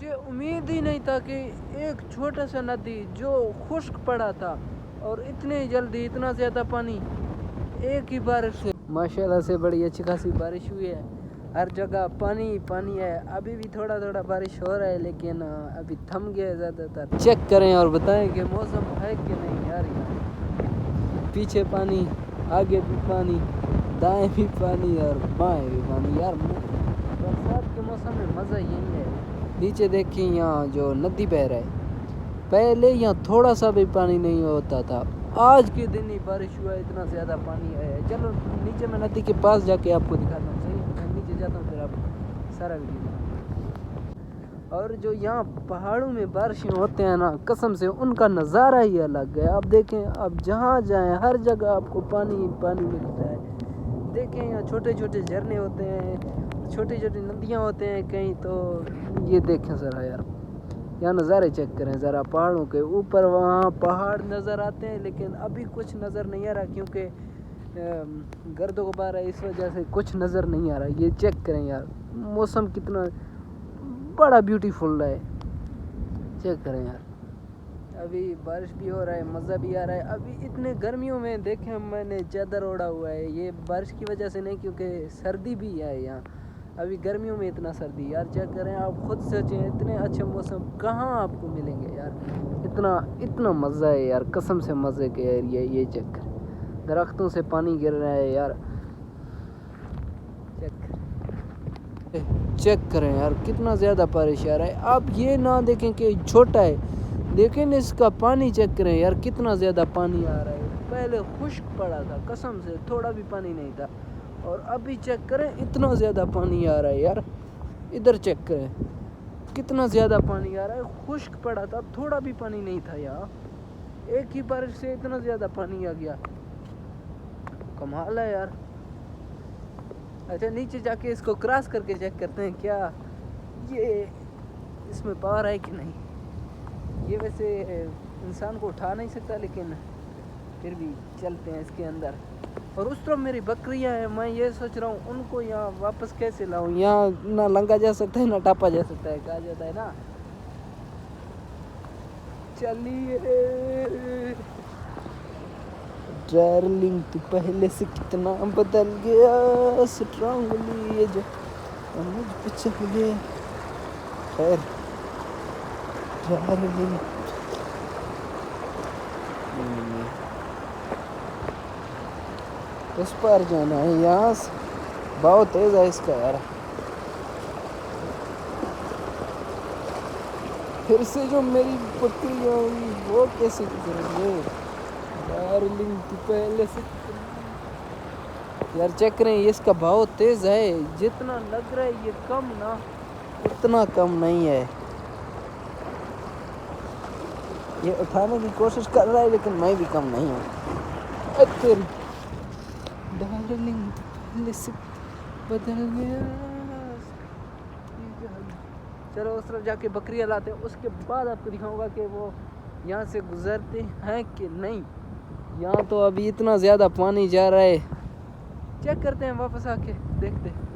मुझे उम्मीद ही नहीं था कि एक छोटा सा नदी जो खुश्क पड़ा था और इतनी जल्दी इतना ज़्यादा पानी एक ही बारिश से, माशाल्लाह से बड़ी अच्छी खासी बारिश हुई है। हर जगह पानी पानी है। अभी भी थोड़ा थोड़ा बारिश हो रहा है लेकिन अभी थम गया है ज़्यादातर। चेक करें और बताएं कि मौसम है कि नहीं यार। यहाँ पीछे पानी, आगे भी पानी, दाएं भी पानी और बाएं भी पानी। यार बरसात के मौसम में मज़ा यही है। नीचे देखिए यहाँ जो नदी बह रहा है, पहले यहाँ थोड़ा सा भी पानी नहीं होता था, आज के दिन ही बारिश हुआ, इतना ज़्यादा पानी आया है। चलो नीचे मैं नदी के पास जाके आपको दिखाता हूँ। सही, मैं नीचे जाता हूँ फिर आप सारा वीडियो। और जो यहाँ पहाड़ों में बारिशें होते हैं ना, कसम से उनका नज़ारा ही अलग है। आप देखें, आप जहाँ जाएं हर जगह आपको पानी ही पानी मिलता है। देखें यहाँ छोटे छोटे झरने होते हैं, छोटी छोटी नदियाँ होते हैं कहीं। तो ये देखें ज़रा यार, यहाँ नज़ारे चेक करें ज़रा। पहाड़ों के ऊपर वहाँ पहाड़ नज़र आते हैं लेकिन अभी कुछ नज़र नहीं आ रहा क्योंकि गर्द गुबार है, इस वजह से कुछ नज़र नहीं आ रहा। ये चेक करें यार, मौसम कितना बड़ा ब्यूटीफुल है। चेक करें यार, अभी बारिश भी हो रहा है, मज़ा भी आ रहा है। अभी इतने गर्मियों में देखें मैंने चादर ओढ़ा हुआ है, ये बारिश की वजह से नहीं क्योंकि सर्दी भी है यहाँ। अभी गर्मियों में इतना सर्दी, यार चेक करें आप खुद सोचें, इतने अच्छे मौसम कहाँ आपको मिलेंगे यार। इतना मज़ा है यार, कसम से मज़े के एरिया। ये चेक करें, दरख्तों से पानी गिर रहा है यार। चेक करें यार, कितना ज़्यादा बारिश आ रहा है। आप ये ना देखें कि छोटा है, लेकिन इसका पानी चेक करें यार, कितना ज़्यादा पानी आ रहा है। पहले खुश्क पड़ा था, कसम से थोड़ा भी पानी नहीं था, और अभी चेक करें इतना ज़्यादा पानी आ रहा है यार। इधर चेक करें कितना ज़्यादा पानी आ रहा है। खुश्क पड़ा था, थोड़ा भी पानी नहीं था यहाँ। एक ही बारिश से इतना ज़्यादा पानी आ गया, कमाल है यार। अच्छा नीचे जाके इसको क्रॉस करके चेक करते हैं क्या ये इसमें पावर है कि नहीं। ये वैसे इंसान को उठा नहीं सकता लेकिन फिर भी चलते हैं इसके अंदर। और उस तरफ मेरी बकरियां हैं, मैं ये सोच रहा हूँ उनको यहाँ वापस कैसे लाऊं। यहाँ ना लंगा जा सकता है ना टापा जा सकता है, कहा जाता है ना। चलिए डार्लिंग, तू पहले से कितना बदल गया स्ट्रांगली, ये जो मुझ पे चल गया। खैर डार्लिंग, उस पार जाना है, यहाँ से बहुत तेज है इसका यार। फिर से जो मेरी बकरी होगी वो कैसे गुजरेंगे। डार्लिंग तू पहले से यार चेक करें, इसका भाव तेज है। जितना लग रहा है ये कम ना, उतना कम नहीं है। ये उठाने की कोशिश कर रहा है लेकिन मैं भी कम नहीं हूँ। तेरी डार्लिंग पहले से बदल गया। चलो उस तरफ जाके बकरियाँ लाते हैं, उसके बाद आपको दिखाऊंगा कि वो यहाँ से गुजरते हैं कि नहीं। यहाँ तो अभी इतना ज़्यादा पानी जा रहा है, चेक करते हैं वापस आके देखते हैं।